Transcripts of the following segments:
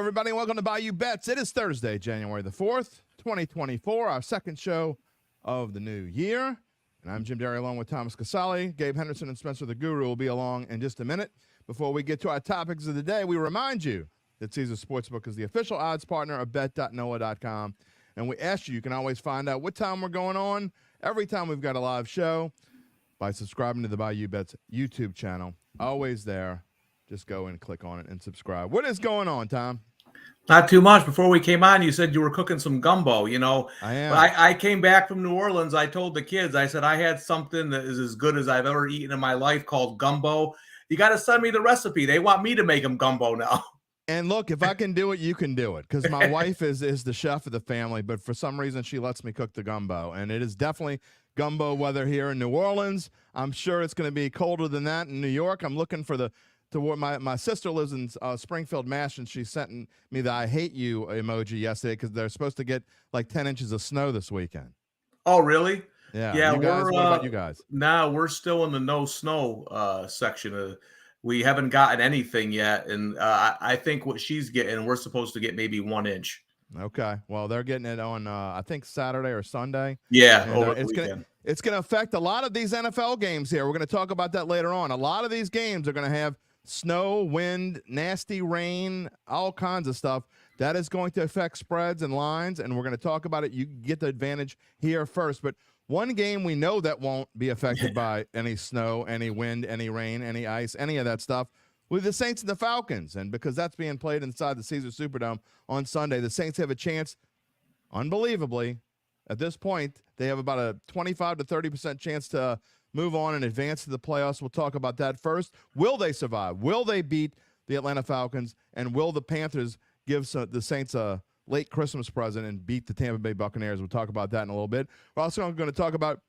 everybody. Welcome to Bayou Bets. It is Thursday, January the 4th, 2024, our second show of the new year. And I'm Jim Derry along with Thomas Casale. Gabe Henderson and Spencer the Guru will be along in just a minute. Before we get to our topics of the day, we remind you that Caesars Sportsbook is the official odds partner of bet.noah.com. And we ask you can always find out what time we're going on every time we've got a live show by subscribing to the Bayou Bets YouTube channel. Always there. Just go and click on it and subscribe. What is going on, Tom? Not too much. Before we came on, you said you were cooking some gumbo, you know. I am. But I came back from New Orleans. I told the kids, I said, I had something that is as good as I've ever eaten in my life called gumbo. You got to send me the recipe. They want me to make them gumbo now. And look, if I can do it, you can do it. Because my wife is the chef of the family, but for some reason she lets me cook the gumbo. And it is definitely gumbo weather here in New Orleans. I'm sure it's going to be colder than that in New York. I'm looking for my sister lives in Springfield, Mass, and she sent me the I hate you emoji yesterday because they're supposed to get like 10 inches of snow this weekend. Oh, really? Yeah. What about you guys? No, we're still in the no snow section. We haven't gotten anything yet. And I think what she's getting, we're supposed to get maybe 1 inch. Okay. Well, they're getting it on, I think, Saturday or Sunday. Yeah. And, it's going to affect a lot of these NFL games here. We're going to talk about that later on. A lot of these games are going to have snow, wind, nasty rain, all kinds of stuff. That is going to affect spreads and lines, and we're going to talk about it. You get the advantage here first. But one game we know that won't be affected by any snow, any wind, any rain, any ice, any of that stuff with the Saints and the Falcons. And because that's being played inside the Caesars Superdome on Sunday, the Saints have a chance, unbelievably, at this point, they have about a 25 to 30% chance to move on and advance to the playoffs. We'll talk about that first. Will they survive? Will they beat the Atlanta Falcons? And will the Panthers give the Saints a late Christmas present and beat the Tampa Bay Buccaneers? We'll talk about that in a little bit. We're also going to talk about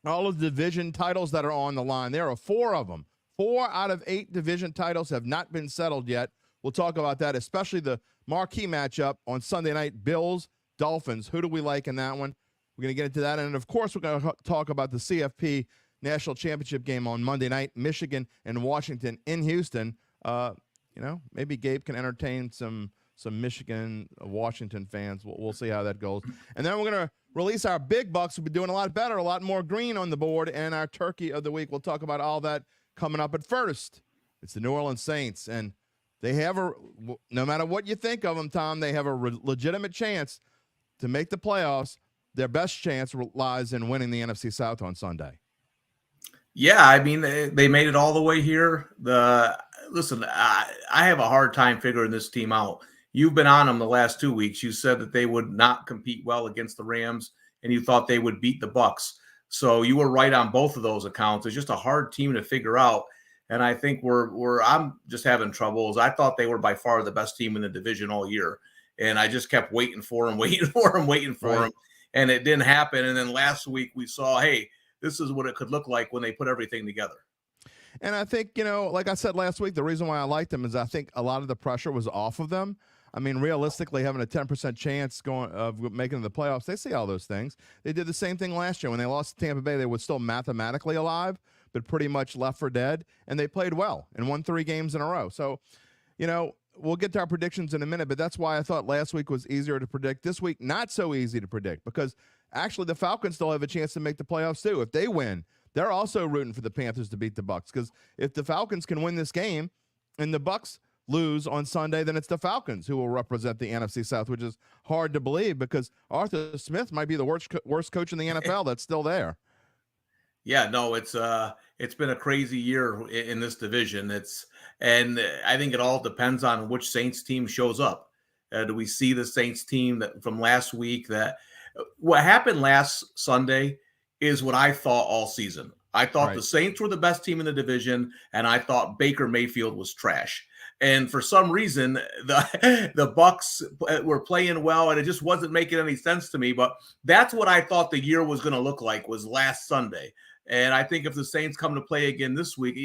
all of the division titles that are on the line. There are 4 of them. 4 out of 8 division titles have not been settled yet. We'll talk about that, especially the marquee matchup on Sunday night, Bills-Dolphins. Who do we like in that one? We're going to get into that. And, of course, we're going to talk about the CFP National Championship game on Monday night, Michigan and Washington in Houston. Maybe Gabe can entertain some Michigan, Washington fans. We'll see how that goes. And then we're going to release our big bucks. We've been doing a lot better, a lot more green on the board, and our turkey of the week. We'll talk about all that coming up. But first, it's the New Orleans Saints, and they have no matter what you think of them, Tom, they have a legitimate chance to make the playoffs. Their best chance lies in winning the NFC South on Sunday. Yeah, I mean, they made it all the way here. Listen, I have a hard time figuring this team out. You've been on them the last 2 weeks. You said that they would not compete well against the Rams, and you thought they would beat the Bucks. So you were right on both of those accounts. It's just a hard team to figure out. And I think I'm just having troubles. I thought they were by far the best team in the division all year. And I just kept waiting for them. And it didn't happen. And then last week we saw, hey, this is what it could look like when they put everything together. And I think, like I said last week, the reason why I liked them is I think a lot of the pressure was off of them. I mean, realistically, having a 10% chance of making the playoffs, they see all those things. They did the same thing last year. When they lost to Tampa Bay, they were still mathematically alive, but pretty much left for dead. And they played well and won 3 games in a row. So, we'll get to our predictions in a minute, but that's why I thought last week was easier to predict. This week, not so easy to predict because actually the Falcons still have a chance to make the playoffs too. If they win, they're also rooting for the Panthers to beat the Bucks because if the Falcons can win this game and the Bucks lose on Sunday, then it's the Falcons who will represent the NFC South, which is hard to believe because Arthur Smith might be the worst coach in the NFL that's still there. Yeah, no, it's been a crazy year in this division. And I think it all depends on which Saints team shows up. Do we see the Saints team from last week? What happened last Sunday is what I thought all season. I thought the Saints were the best team in the division, and I thought Baker Mayfield was trash. And for some reason, the Bucks were playing well, and it just wasn't making any sense to me. But that's what I thought the year was going to look like was last Sunday. And I think if the Saints come to play again this week,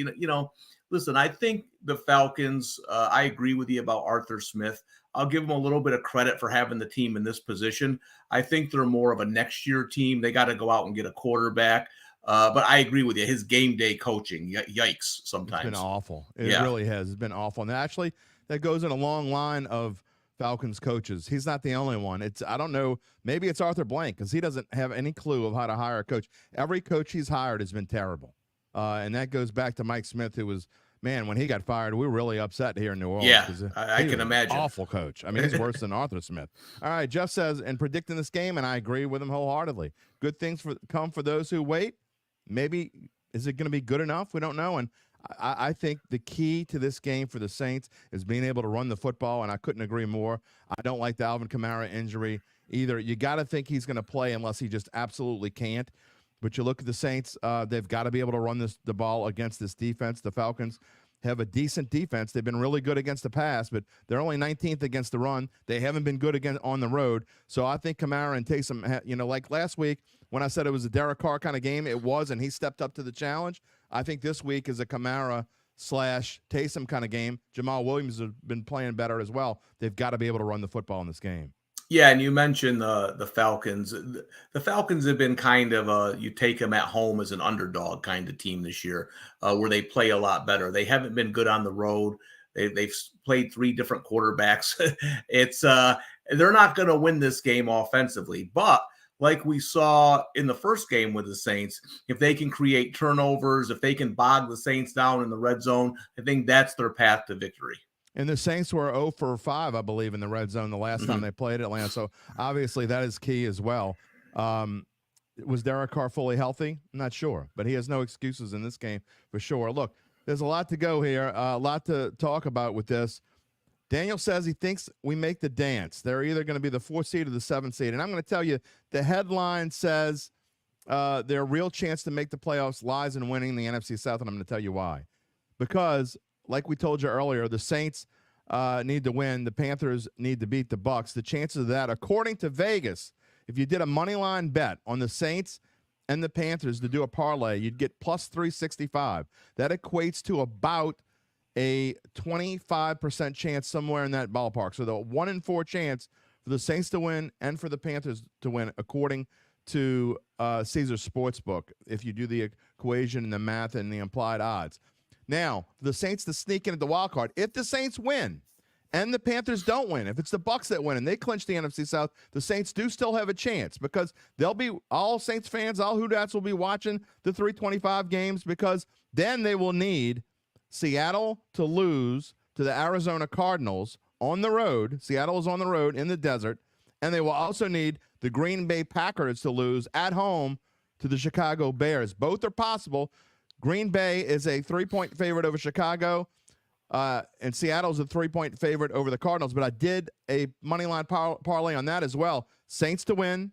listen, I think the Falcons, I agree with you about Arthur Smith. I'll give them a little bit of credit for having the team in this position. I think they're more of a next year team. They got to go out and get a quarterback. But I agree with you. His game day coaching, yikes, sometimes. It's been awful. It really has. It's been awful. And actually, that goes in a long line of Falcons coaches. He's not the only one. I don't know. Maybe it's Arthur Blank because he doesn't have any clue of how to hire a coach. Every coach he's hired has been terrible. And that goes back to Mike Smith, who was, man, when he got fired, we were really upset here in New Orleans. Yeah, I can imagine. Awful coach. I mean, he's worse than Arthur Smith. All right, Jeff says, in predicting this game, and I agree with him wholeheartedly, good things come for those who wait. Maybe, is it going to be good enough? We don't know. And I think the key to this game for the Saints is being able to run the football, and I couldn't agree more. I don't like the Alvin Kamara injury either. You got to think he's going to play unless he just absolutely can't. But you look at the Saints, they've got to be able to run the ball against this defense. The Falcons have a decent defense. They've been really good against the pass, but they're only 19th against the run. They haven't been good again on the road. So I think Kamara and Taysom, like last week when I said it was a Derek Carr kind of game, it was, and he stepped up to the challenge. I think this week is a Kamara/Taysom kind of game. Jamal Williams has been playing better as well. They've got to be able to run the football in this game. Yeah, and you mentioned the Falcons. The Falcons have been kind of you take them at home as an underdog kind of team this year, where they play a lot better. They haven't been good on the road. They've played 3 different quarterbacks. They're not going to win this game offensively, but like we saw in the first game with the Saints, if they can create turnovers, if they can bog the Saints down in the red zone, I think that's their path to victory. And the Saints were 0 for 5, I believe, in the red zone the last time they played Atlanta. So obviously that is key as well. Was Derek Carr fully healthy? I'm not sure, but he has no excuses in this game for sure. Look, there's a lot to go here, a lot to talk about with this. Daniel says he thinks we make the dance. They're either going to be the 4th seed or the 7th seed. And I'm going to tell you, the headline says their real chance to make the playoffs lies in winning the NFC South, and I'm going to tell you why. Because, like we told you earlier, the Saints need to win. The Panthers need to beat the Bucs. The chances of that, according to Vegas, if you did a money line bet on the Saints and the Panthers to do a parlay, you'd get plus 365. That equates to about a 25% chance somewhere in that ballpark. So the 1 in 4 chance for the Saints to win and for the Panthers to win, according to Caesars Sportsbook, if you do the equation and the math and the implied odds. Now, the Saints to sneak in at the wild card. If the Saints win and the Panthers don't win, if it's the Bucs that win and they clinch the NFC South, the Saints do still have a chance because they'll be all Saints fans, all Hoodats will be watching the 325 games because then they will need Seattle to lose to the Arizona Cardinals on the road. Seattle is on the road in the desert. And they will also need the Green Bay Packers to lose at home to the Chicago Bears. Both are possible. Green Bay is a 3-point favorite over Chicago, and Seattle's a 3-point favorite over the Cardinals. But I did a moneyline parlay on that as well. Saints to win,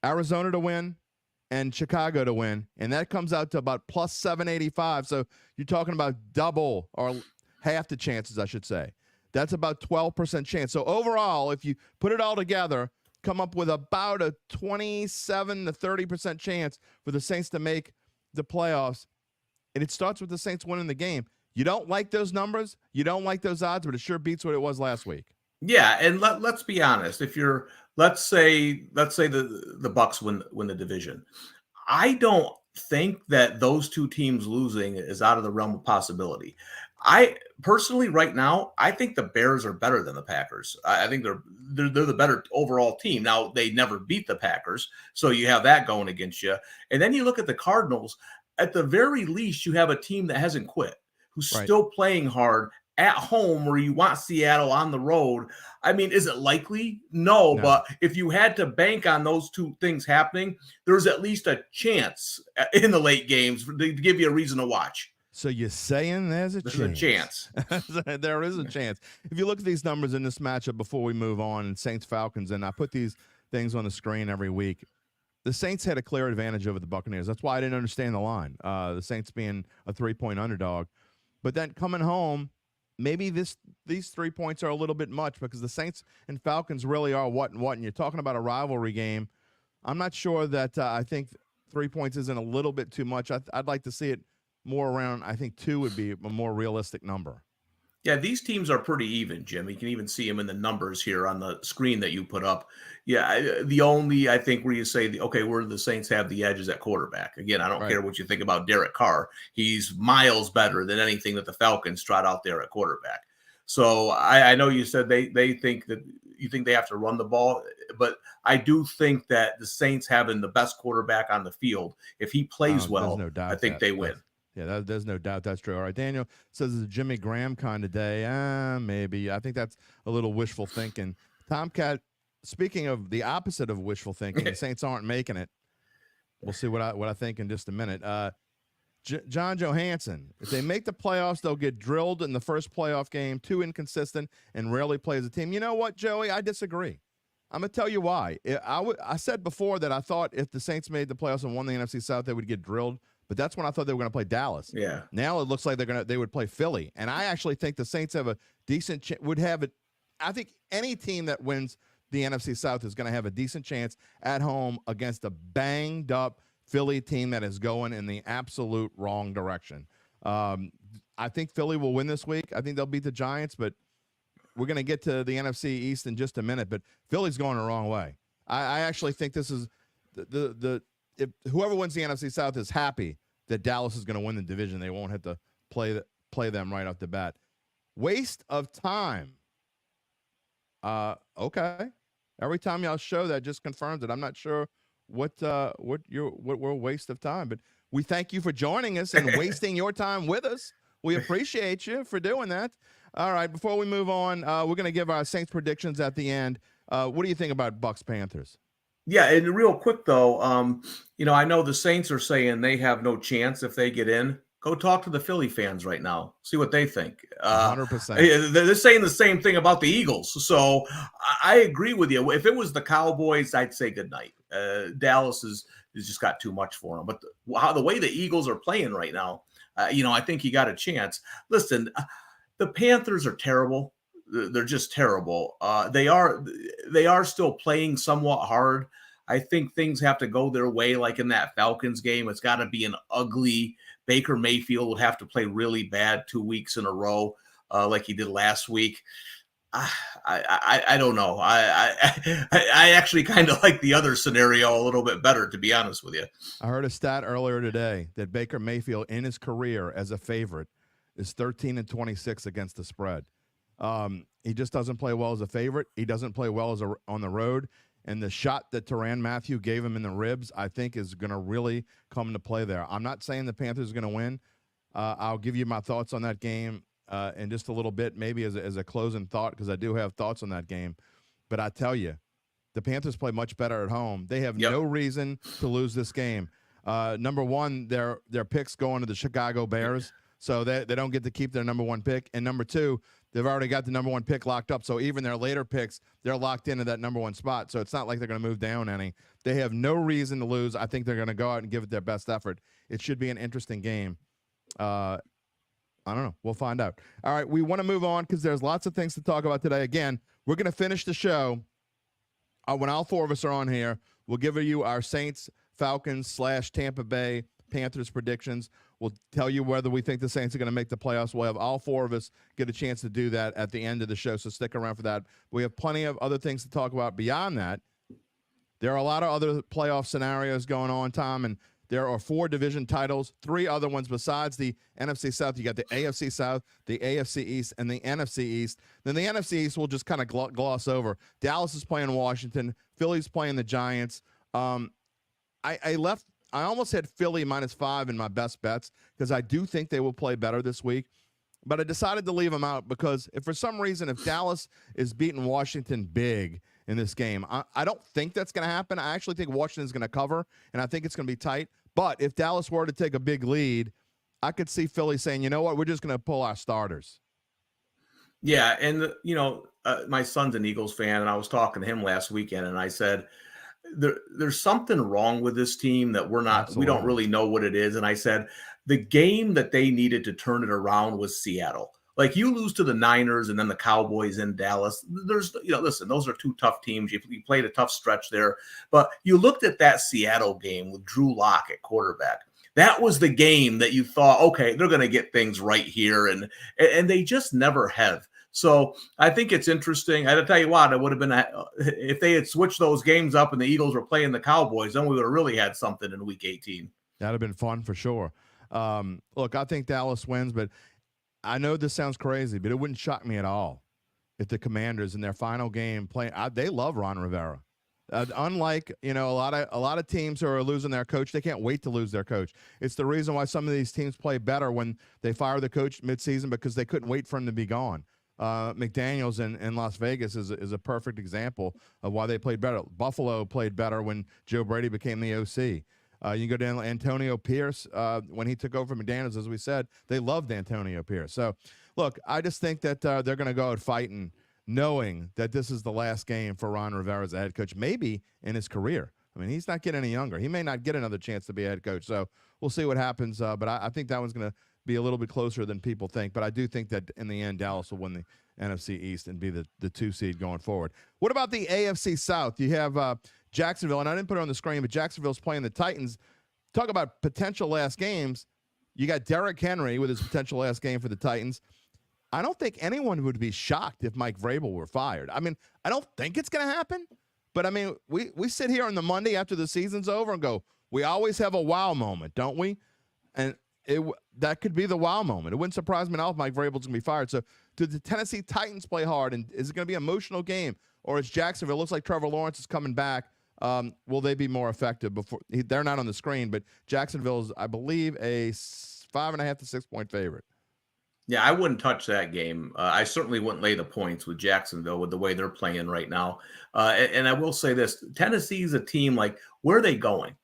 Arizona to win, and Chicago to win. And that comes out to about plus 785. So you're talking about double or half the chances, I should say. That's about 12% chance. So overall, if you put it all together, come up with about a 27 to 30% chance for the Saints to make the playoffs. And it starts with the Saints winning the game. You don't like those numbers, you don't like those odds, but it sure beats what it was last week. Yeah, and let's be honest. If you're let's say the Bucs win the division, I don't think that those two teams losing is out of the realm of possibility. I personally, right now, I think the Bears are better than the Packers. I think they're the better overall team. Now, they never beat the Packers, so you have that going against you. And then you look at the Cardinals. At the very least, you have a team that hasn't quit, who's still playing hard at home, where you want Seattle on the road. I mean, is it likely? No, but if you had to bank on those two things happening, there's at least a chance in the late games to give you a reason to watch. So you're saying there's a chance. There is a chance. If you look at these numbers in this matchup before we move on, and Saints-Falcons, and I put these things on the screen every week, the Saints had a clear advantage over the Buccaneers. That's why I didn't understand the line, the Saints being a 3-point underdog. But then coming home, maybe these 3 points are a little bit much because the Saints and Falcons really are what and what. And you're talking about a rivalry game. I'm not sure that I think 3 points isn't a little bit too much. I'd like to see it more around. I think 2 would be a more realistic number. Yeah, these teams are pretty even, Jim. You can even see them in the numbers here on the screen that you put up. Yeah, the only, I think, where you say, okay, where the Saints have the edges at quarterback. Again, I don't care what you think about Derek Carr. He's miles better than anything that the Falcons trot out there at quarterback. So I know you said they think that you think they have to run the ball, but I do think that the Saints having the best quarterback on the field, if he plays There's well, no doubt I think they win. There's no doubt that's true. All right, Daniel says it's a Jimmy Graham kind of day. Maybe. I think that's a little wishful thinking. Tomcat, speaking of the opposite of wishful thinking, the Saints aren't making it. We'll see what I think in just a minute. John Johansson, if they make the playoffs, they'll get drilled in the first playoff game, too inconsistent, and rarely play as a team. You know what, Joey? I disagree. I'm going to tell you why. I said before that I thought if the Saints made the playoffs and won the NFC South, they would get drilled, but that's when I thought they were going to play Dallas. Yeah. Now it looks like they would play Philly, and I actually think the Saints have a decent would have it. I think any team that wins the NFC South is going to have a decent chance at home against a banged-up Philly team that is going in the absolute wrong direction. I think Philly will win this week. I think they'll beat the Giants, but we're going to get to the NFC East in just a minute. But Philly's going the wrong way. I actually think this is if whoever wins the NFC South is happy that Dallas is going to win the division. They won't have to play them right off the bat. Waste of time. Okay. Every time y'all show that just confirms it. I'm not sure what we're a waste of time, but we thank you for joining us and wasting your time with us. We appreciate you for doing that. All right, before we move on, we're going to give our Saints predictions at the end. What do you think about Bucs Panthers? Yeah, and real quick though, I know the Saints are saying they have no chance if they get in. Go talk to the Philly fans right now. See what they think. 100%. They're saying the same thing about the Eagles. So I agree with you. If it was the Cowboys, I'd say good night. Dallas has just got too much for them. But the way the Eagles are playing right now, I think you got a chance. Listen, the Panthers are terrible. They're just terrible. They are still playing somewhat hard. I think things have to go their way, like in that Falcons game. It's got to be an ugly. Baker Mayfield would have to play really bad 2 weeks in a row, like he did last week. I don't know. I actually kind of like the other scenario a little bit better, to be honest with you. I heard a stat earlier today that Baker Mayfield in his career as a favorite is 13-26 against the spread. He just doesn't play well as a favorite. He doesn't play well on the road. And the shot that Tyrann Mathieu gave him in the ribs, I think, is going to really come into play there. I'm not saying the Panthers are going to win. I'll give you my thoughts on that game in just a little bit, maybe as a closing thought, because I do have thoughts on that game. But I tell you, the Panthers play much better at home. They have no reason to lose this game. Number one, their picks going to the Chicago Bears, so they don't get to keep their number one pick. And number two, they've already got the number one pick locked up. So even their later picks, they're locked into that number one spot. So it's not like they're going to move down any. They have no reason to lose. I think they're going to go out and give it their best effort. It should be an interesting game. I don't know. We'll find out. All right. We want to move on because there's lots of things to talk about today. Again, we're going to finish the show. When all four of us are on here, we'll give you our Saints, Falcons / Tampa Bay Panthers predictions. We'll tell you whether we think the Saints are going to make the playoffs. We'll have all four of us get a chance to do that at the end of the show, so stick around for that. We have plenty of other things to talk about beyond that. There are a lot of other playoff scenarios going on, Tom, and there are 4 division titles, 3 other ones besides the NFC South. You got the AFC South, the AFC East, and the NFC East. Then the NFC East we'll just kind of gloss over. Dallas is playing Washington. Philly's playing the Giants. I almost had Philly -5 in my best bets because I do think they will play better this week. But I decided to leave them out because if for some reason, if Dallas is beating Washington big in this game, I don't think that's going to happen. I actually think Washington's going to cover, and I think it's going to be tight. But if Dallas were to take a big lead, I could see Philly saying, you know what, we're just going to pull our starters. Yeah, and, my son's an Eagles fan, and I was talking to him last weekend, and I said, there's something wrong with this team that we don't really know what it is. And I said, the game that they needed to turn it around was Seattle. Like, you lose to the Niners and then the Cowboys in Dallas. Listen, those are 2 tough teams. You played a tough stretch there, but you looked at that Seattle game with Drew Lock at quarterback. That was the game that you thought, okay, they're going to get things right here. And they just never have. So I think it's interesting. I got to tell you what, it would have been if they had switched those games up and the Eagles were playing the Cowboys, then we would have really had something in Week 18. That'd have been fun for sure. Look, I think Dallas wins, but I know this sounds crazy, but it wouldn't shock me at all if the Commanders in their final game play. They love Ron Rivera. Unlike a lot of teams who are losing their coach, they can't wait to lose their coach. It's the reason why some of these teams play better when they fire the coach midseason because they couldn't wait for him to be gone. McDaniels in Las Vegas is a perfect example of why they played better. Buffalo played better when Joe Brady became the OC. You can go down to Antonio Pierce when he took over McDaniels, as we said. They loved Antonio Pierce. So, look, I just think that they're going to go out fighting, knowing that this is the last game for Ron Rivera as a head coach, maybe in his career. I mean, he's not getting any younger. He may not get another chance to be a head coach. So we'll see what happens. But I think that one's going to be a little bit closer than people think. But I do think that in the end, Dallas will win the NFC East and be the 2 seed going forward. What about the AFC South? You have Jacksonville, and I didn't put it on the screen, but Jacksonville's playing the Titans. Talk about potential last games. You got Derrick Henry with his potential last game for the Titans. I don't think anyone would be shocked if Mike Vrabel were fired. I mean, I don't think it's going to happen, but I mean, we sit here on the Monday after the season's over and go, we always have a wow moment, don't we? And that could be the wow moment. It wouldn't surprise me at all if Mike Vrabel's going to be fired. So do the Tennessee Titans play hard, and is it going to be an emotional game? Or is Jacksonville, it looks like Trevor Lawrence is coming back. Will they be more effective? They're not on the screen, but Jacksonville is, I believe, a 5.5 to 6 point favorite. Yeah, I wouldn't touch that game. I certainly wouldn't lay the points with Jacksonville with the way they're playing right now. And I will say this, Tennessee's a team, like, where are they going?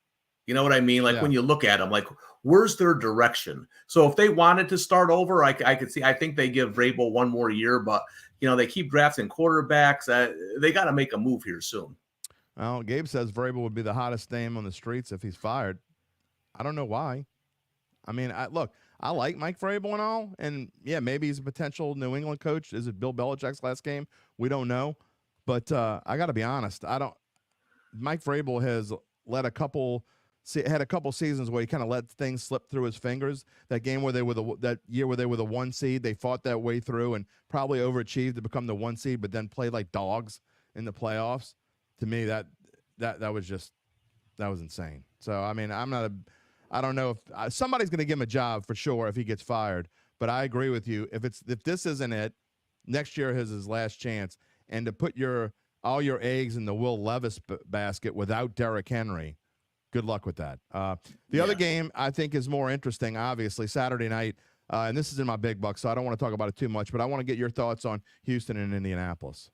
You know what I mean? Like, when you look at them, like, where's their direction? So if they wanted to start over, I could see, I think they give Vrabel one more year, but, they keep drafting quarterbacks. They got to make a move here soon. Well, Gabe says Vrabel would be the hottest name on the streets if he's fired. I don't know why. I mean, I like Mike Vrabel and all, and yeah, maybe he's a potential New England coach. Is it Bill Belichick's last game? We don't know, but I got to be honest. Mike Vrabel has had a couple seasons where he kind of let things slip through his fingers. That game where that year where they were the 1 seed, they fought that way through and probably overachieved to become the 1 seed, but then played like dogs in the playoffs. To me, that was insane. So I mean, I don't know if somebody's going to give him a job for sure if he gets fired. But I agree with you. If this isn't it, next year is his last chance. And to put all your eggs in the Will Levis basket without Derrick Henry, good luck with that. The other game I think is more interesting, obviously, Saturday night. And this is in my big buck, so I don't want to talk about it too much. But I want to get your thoughts on Houston and Indianapolis.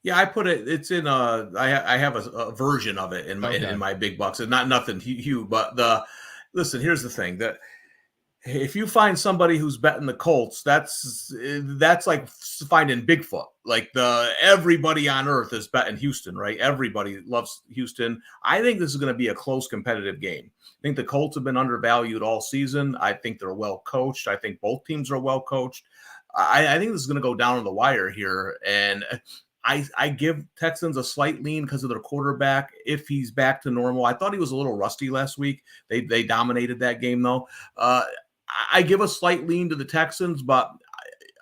Yeah, I put it. It's in I have a version of it in my big bucks. It's not nothing huge, but listen. Here's the thing: that if you find somebody who's betting the Colts, that's like finding Bigfoot. Like everybody on earth is betting Houston, right? Everybody loves Houston. I think this is going to be a close, competitive game. I think the Colts have been undervalued all season. I think they're well coached. I think both teams are well coached. I think this is going to go down on the wire here, and I give Texans a slight lean because of their quarterback if he's back to normal. I thought he was a little rusty last week. They dominated that game, though. I give a slight lean to the Texans, but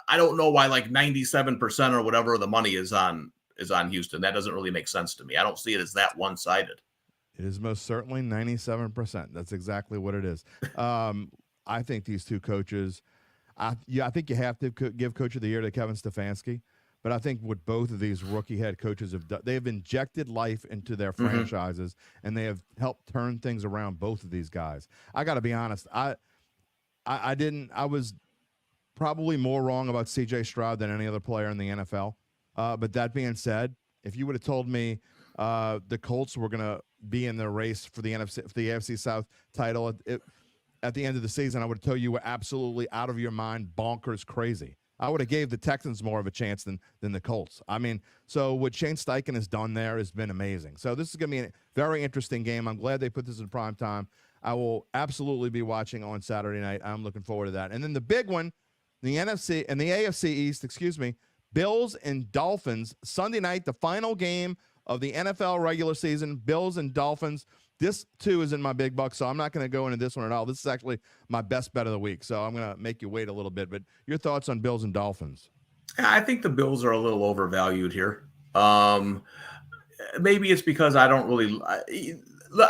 I don't know why like 97% or whatever the money is on Houston. That doesn't really make sense to me. I don't see it as that one-sided. It is most certainly 97%. That's exactly what it is. I think these two coaches, I think you have to give Coach of the Year to Kevin Stefanski. But I think what both of these rookie head coaches have done, they have injected life into their franchises, and they have helped turn things around, both of these guys. I got to be honest. I was probably more wrong about C.J. Stroud than any other player in the NFL. But that being said, if you would have told me the Colts were going to be in the race for the AFC South title at the end of the season, I would tell you were absolutely out of your mind, bonkers crazy. I would have gave the Texans more of a chance than the Colts. I mean, so what Shane Steichen has done there has been amazing. So this is going to be a very interesting game. I'm glad they put this in prime time. I will absolutely be watching on Saturday night. I'm looking forward to that. And then the big one, the NFC and the AFC East, Bills and Dolphins, Sunday night, the final game of the NFL regular season, Bills and Dolphins. This, too, is in my big buck, so I'm not going to go into this one at all. This is actually my best bet of the week, so I'm going to make you wait a little bit. But your thoughts on Bills and Dolphins? I think the Bills are a little overvalued here. Maybe it's because I don't really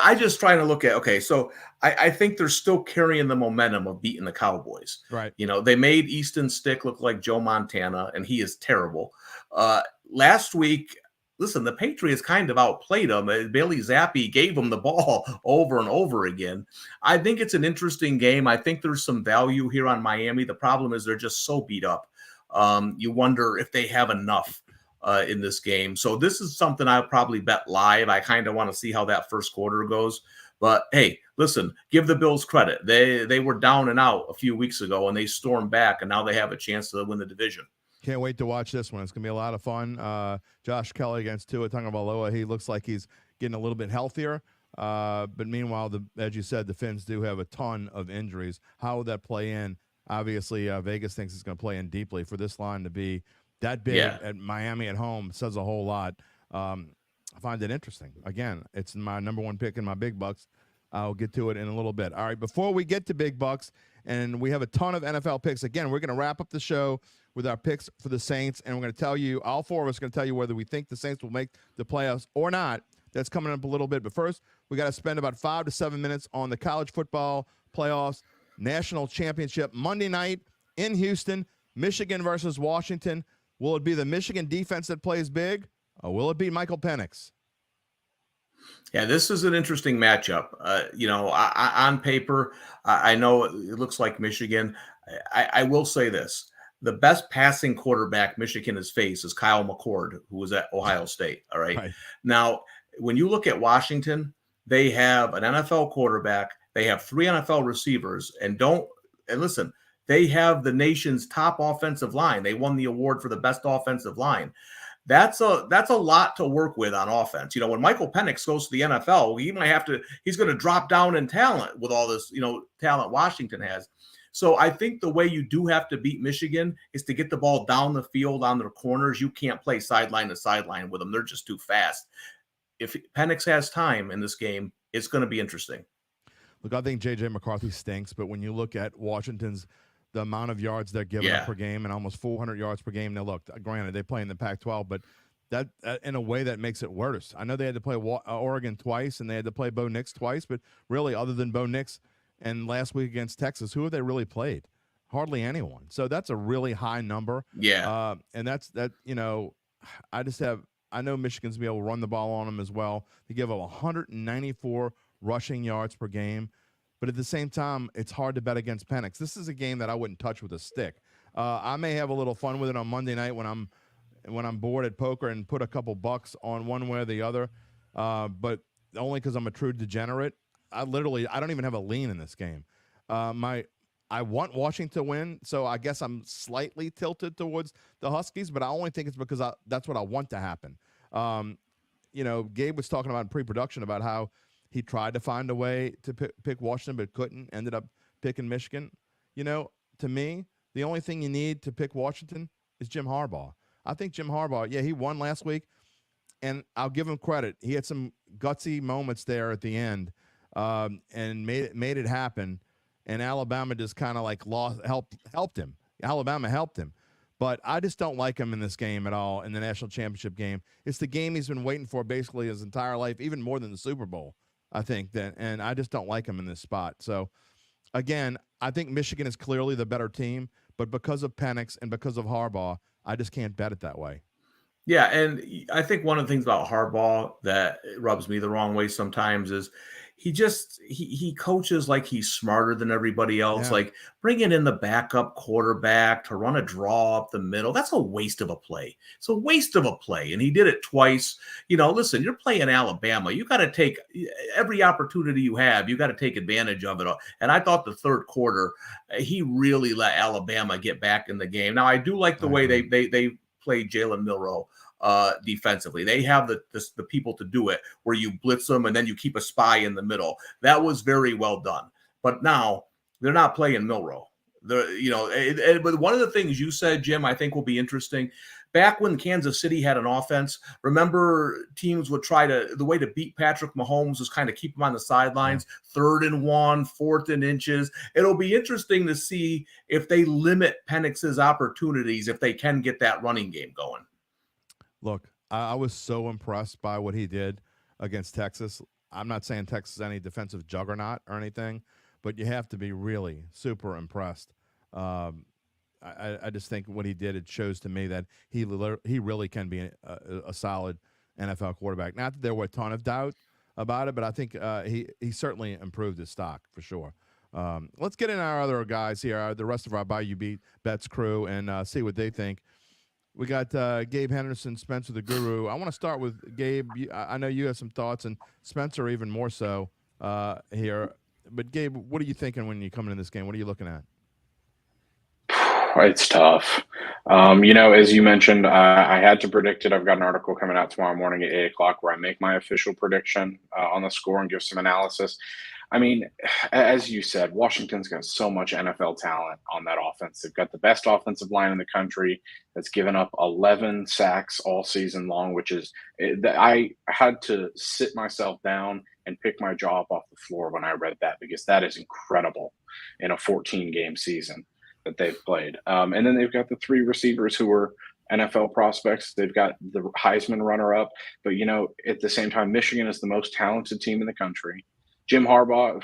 I just trying to look at, okay, so I think they're still carrying the momentum of beating the Cowboys. Right. They made Easton Stick look like Joe Montana, and he is terrible. Last week, listen, the Patriots kind of outplayed them. Bailey Zappi gave them the ball over and over again. I think it's an interesting game. I think there's some value here on Miami. The problem is they're just so beat up. You wonder if they have enough in this game. So this is something I'll probably bet live. I kind of want to see how that first quarter goes. But hey, listen, give the Bills credit. They were down and out a few weeks ago, and they stormed back, and now they have a chance to win the division. Can't wait to watch this one. It's going to be a lot of fun. Josh Kelly against Tua Tagovailoa. He looks like he's getting a little bit healthier. But meanwhile, as you said, the Finns do have a ton of injuries. How would that play in? Obviously, Vegas thinks it's going to play in deeply. For this line to be that big at Miami at home says a whole lot. I find it interesting. Again, it's my number one pick in my big bucks. I'll get to it in a little bit. All right, before we get to big bucks, and we have a ton of NFL picks. Again, we're going to wrap up the show with our picks for the Saints, and we're going to tell you, all four of us are going to tell you whether we think the Saints will make the playoffs or not. That's coming up a little bit. But first, we got to spend about 5 to 7 minutes on the college football playoffs, national championship, Monday night in Houston, Michigan versus Washington. Will it be the Michigan defense that plays big, or will it be Michael Penix? Yeah, this is an interesting matchup. On paper, I know it looks like Michigan. I will say this. The best passing quarterback Michigan has faced is Kyle McCord, who was at Ohio State. All right. Now, when you look at Washington, they have an NFL quarterback. They have 3 NFL receivers. And listen, they have the nation's top offensive line. They won the award for the best offensive line. That's a lot to work with on offense. When Michael Penix goes to the NFL, he's going to drop down in talent with all this, talent Washington has. So I think the way you do have to beat Michigan is to get the ball down the field on their corners. You can't play sideline to sideline with them. They're just too fast. If Penix has time in this game, it's going to be interesting. Look, I think J.J. McCarthy stinks, but when you look at Washington's the amount of yards they're giving up per game and almost 400 yards per game. Now, look, granted, they play in the Pac-12, but that in a way that makes it worse. I know they had to play Oregon twice and they had to play Bo Nix twice, but really, other than Bo Nix and last week against Texas, who have they really played? Hardly anyone. So that's a really high number. Yeah. And that's I know Michigan's going to be able to run the ball on them as well. They give up 194 rushing yards per game. But at the same time, it's hard to bet against Penix. This is a game that I wouldn't touch with a stick. I may have a little fun with it on Monday night when I'm bored at poker and put a couple bucks on one way or the other. But only because I'm a true degenerate. I don't even have a lean in this game. I want Washington to win, so I guess I'm slightly tilted towards the Huskies, but I only think it's because that's what I want to happen. Gabe was talking about in pre-production about how he tried to find a way to pick Washington but couldn't, ended up picking Michigan. To me, the only thing you need to pick Washington is Jim Harbaugh. I think Jim Harbaugh, he won last week, and I'll give him credit. He had some gutsy moments there at the end and made it happen, and Alabama just kind of helped him. Alabama helped him. But I just don't like him in this game at all, in the national championship game. It's the game he's been waiting for basically his entire life, even more than the Super Bowl. I think and I just don't like him in this spot. So, again, I think Michigan is clearly the better team, but because of Penix and because of Harbaugh, I just can't bet it that way. Yeah, and I think one of the things about Harbaugh that rubs me the wrong way sometimes is he coaches like he's smarter than everybody else. Yeah. Like bringing in the backup quarterback to run a draw up the middle, that's a waste of a play. It's a waste of a play, and he did it twice. Listen, you're playing Alabama. You got to take every opportunity you have. You got to take advantage of it. And I thought the third quarter, he really let Alabama get back in the game. Now, I do like the way they played Jalen Milroe defensively. They have the people to do it, where you blitz them and then you keep a spy in the middle. That was very well done. But now they're not playing Milroe. But one of the things you said, Jim, I think will be interesting. Back when Kansas City had an offense, remember teams would the way to beat Patrick Mahomes was kind of keep him on the sidelines, 3rd and 1, 4th and inches. It'll be interesting to see if they limit Penix's opportunities, if they can get that running game going. Look, I was so impressed by what he did against Texas I'm not saying Texas is any defensive juggernaut or anything, but you have to be really super impressed. Um, I just think what he did, it shows to me that he really can be a solid NFL quarterback. Not that there were a ton of doubt about it, but I think he certainly improved his stock for sure. Let's get in our other guys here, the rest of our Bayou Bets crew, and see what they think. We got Gabe Henderson, Spencer the Guru. I want to start with Gabe. I know you have some thoughts, and Spencer even more so here. But Gabe, what are you thinking when you come into this game? What are you looking at? It's tough. As you mentioned, I had to predict it. I've got an article coming out tomorrow morning at 8 o'clock where I make my official prediction on the score and give some analysis. I mean, as you said, Washington's got so much NFL talent on that offense. They've got the best offensive line in the country that's given up 11 sacks all season long, which is I had to sit myself down and pick my jaw up off the floor when I read that, because that is incredible in a 14-game season that they've played. And then they've got the 3 receivers who are NFL prospects. They've got the Heisman runner-up. But, at the same time, Michigan is the most talented team in the country. Jim Harbaugh,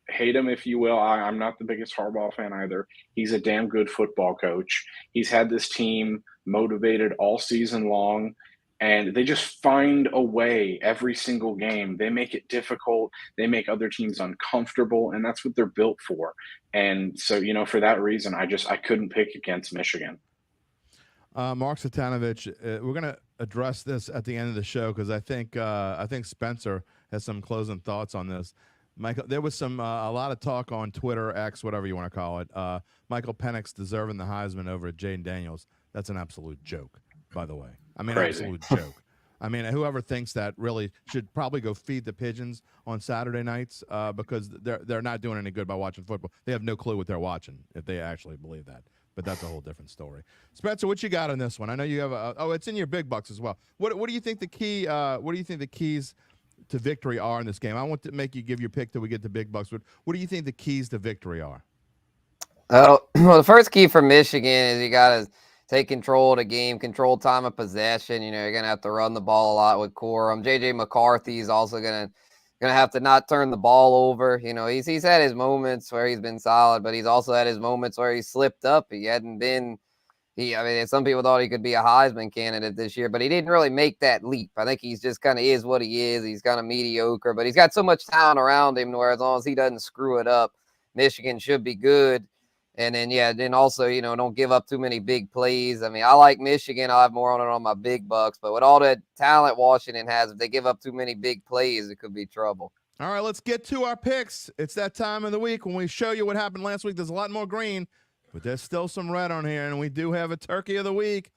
hate him if you will. I'm not the biggest Harbaugh fan either. He's a damn good football coach. He's had this team motivated all season long, and they just find a way every single game. They make it difficult. They make other teams uncomfortable, and that's what they're built for. And so, for that reason, I couldn't pick against Michigan. Mark Satanovich, we're going to address this at the end of the show because I think Spencer has some closing thoughts on this. Michael, there was a lot of talk on Twitter, X, whatever you want to call it. Michael Penix deserving the Heisman over Jaden Daniels. That's an absolute joke, by the way. I mean, Crazy. Absolute joke. I mean, whoever thinks that really should probably go feed the pigeons on Saturday nights because they're not doing any good by watching football. They have no clue what they're watching if they actually believe that. But that's a whole different story. Spencer, what you got on this one? I know you have it's in your big bucks as well. What do you think the key? What do you think the keys to victory are in this game? I want to make you give your pick till we get to big bucks. But what do you think the keys to victory are? Well, the first key for Michigan is you got to take control of the game, control time of possession. You're going to have to run the ball a lot with Corum. J.J. McCarthy is also going to have to not turn the ball over. He's had his moments where he's been solid, but he's also had his moments where he slipped up. He hadn't been some people thought he could be a Heisman candidate this year, but he didn't really make that leap. I think he's just kind of is what he is. He's kind of mediocre, but he's got so much talent around him where as long as he doesn't screw it up, Michigan should be good. And then also, don't give up too many big plays. I mean, I like Michigan. I'll have more on it on my big bucks. But with all that talent Washington has, if they give up too many big plays, it could be trouble. All right, let's get to our picks. It's that time of the week when we show you what happened last week. There's a lot more green, but there's still some red on here, and we do have a turkey of the week.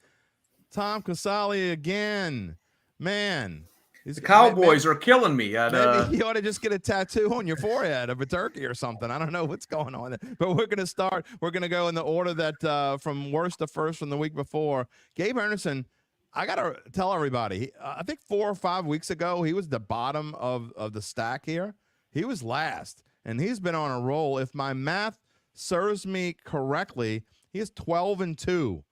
Tom Casale again. Man. The Cowboys are killing me. Maybe you ought to just get a tattoo on your forehead of a turkey or something. I don't know what's going on. But we're going to start. We're going to go in the order that from worst to first from the week before. Gabe Henderson, I got to tell everybody, I think 4 or 5 weeks ago, he was the bottom of the stack here. He was last, and he's been on a roll. If my math serves me correctly, he is 12-2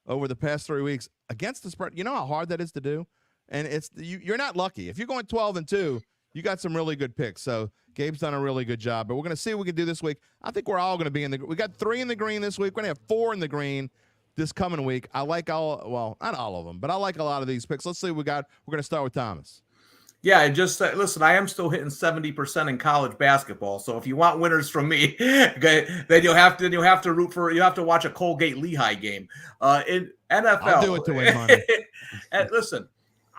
over the past 3 weeks against the spread. You know how hard that is to do? And you're not lucky. If you're going 12-2, you got some really good picks. So Gabe's done a really good job. But we're going to see what we can do this week. I think we're all going to be we got 3 in the green this week. We're going to have 4 in the green this coming week. I like not all of them, but I like a lot of these picks. Let's see what we got. We're going to start with Thomas. Yeah, and just listen, I am still hitting 70% in college basketball. So if you want winners from me, then you'll have to root for. You have to watch a Colgate Lehigh game. In NFL, I'll do it to win money. And listen,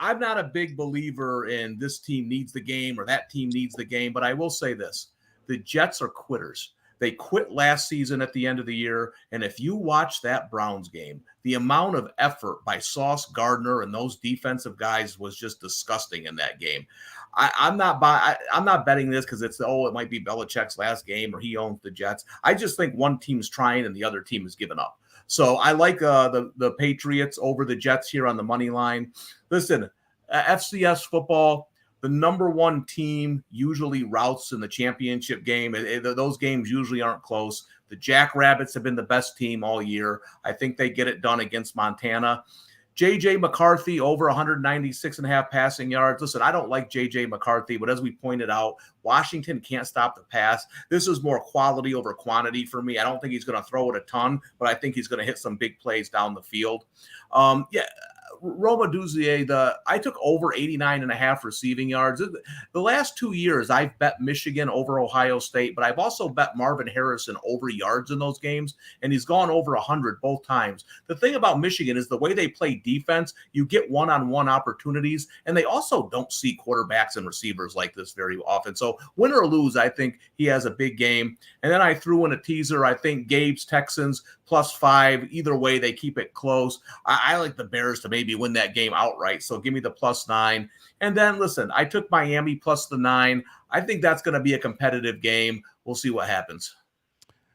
I'm not a big believer in this team needs the game or that team needs the game, but I will say this. The Jets are quitters. They quit last season at the end of the year, and if you watch that Browns game, the amount of effort by Sauce Gardner and those defensive guys was just disgusting in that game. I'm not betting this because it might be Belichick's last game or he owns the Jets. I just think one team's trying and the other team has given up. So I like the Patriots over the Jets here on the money line. Listen, FCS football, the number one team usually routes in the championship game. Those games usually aren't close. The Jackrabbits have been the best team all year. I think they get it done against Montana. J.J. McCarthy over 196.5 passing yards. Listen, I don't like J.J. McCarthy, but as we pointed out, Washington can't stop the pass. This is more quality over quantity for me. I don't think he's going to throw it a ton, but I think he's going to hit some big plays down the field. Roma Duzier, I took over 89.5 receiving yards. The last 2 years, I've bet Michigan over Ohio State, but I've also bet Marvin Harrison over yards in those games, and he's gone over 100 both times. The thing about Michigan is the way they play defense, you get one-on-one opportunities, and they also don't see quarterbacks and receivers like this very often. So win or lose, I think he has a big game. And then I threw in a teaser. I think Gabe's Texans +5. Either way, they keep it close. I like the Bears to maybe win that game outright. So give me the +9. And then listen, I took Miami plus the 9. I think that's going to be a competitive game. We'll see what happens.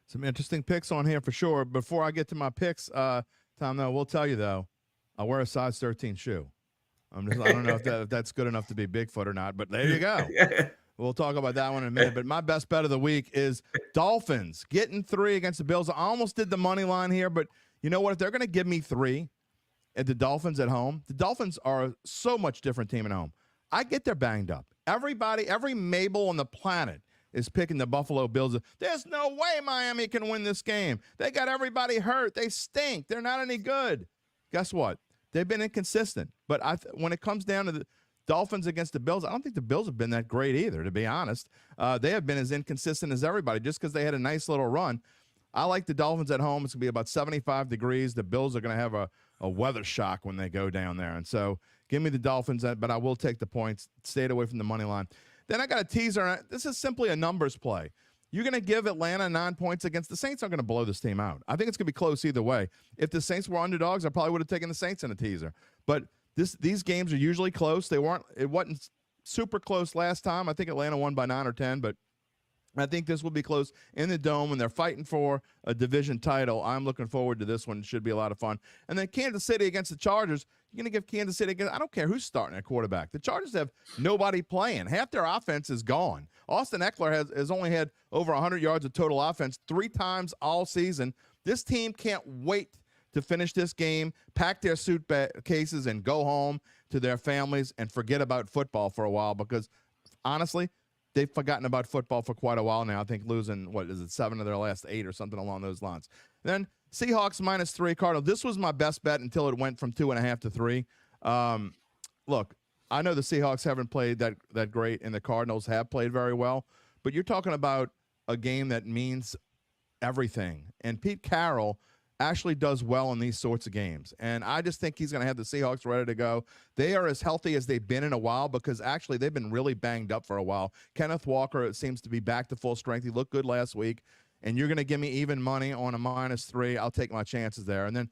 Some interesting picks on here for sure. Before I get to my picks, Tom, though, we'll tell you though, I wear a size 13 shoe. I don't know if that's good enough to be Bigfoot or not, but there you go. We'll talk about that one in a minute. But my best bet of the week is Dolphins getting 3 against the Bills. I almost did the money line here, but you know what? If they're going to give me 3 at the Dolphins at home, the Dolphins are a so much different team at home. I get they're banged up. Every Mabel on the planet is picking the Buffalo Bills. There's no way Miami can win this game. They got everybody hurt. They stink. They're not any good. Guess what? They've been inconsistent. But when it comes down to the Dolphins against the Bills, I don't think the Bills have been that great either, to be honest. They have been as inconsistent as everybody just because they had a nice little run. I like the Dolphins at home. It's going to be about 75 degrees. The Bills are going to have a weather shock when they go down there. And so give me the Dolphins, but I will take the points. Stayed away from the money line. Then I got a teaser. This is simply a numbers play. You're going to give Atlanta 9 points against the Saints. Are going to blow this team out. I think it's going to be close either way. If the Saints were underdogs, I probably would have taken the Saints in a teaser. But these games are usually close. It wasn't super close last time. I think Atlanta won by 9 or 10, but I think this will be close in the Dome, and they're fighting for a division title. I'm looking forward to this one. It should be a lot of fun. And then Kansas City against the Chargers. You're going to give Kansas City – I don't care who's starting at quarterback. The Chargers have nobody playing. Half their offense is gone. Austin Eckler has only had over 100 yards of total offense 3 times all season. This team can't wait to finish this game, pack their suitcases, and go home to their families and forget about football for a while because, honestly, they've forgotten about football for quite a while now. I think losing, 7 of their last 8 or something along those lines. Then Seahawks -3, Cardinals. This was my best bet until it went from 2.5 to 3. Look, I know the Seahawks haven't played that great, and the Cardinals have played very well, but you're talking about a game that means everything. And Pete Carroll actually does well in these sorts of games. And I just think he's going to have the Seahawks ready to go. They are as healthy as they've been in a while because actually they've been really banged up for a while. Kenneth Walker seems to be back to full strength. He looked good last week. And you're going to give me even money on a -3. I'll take my chances there. And then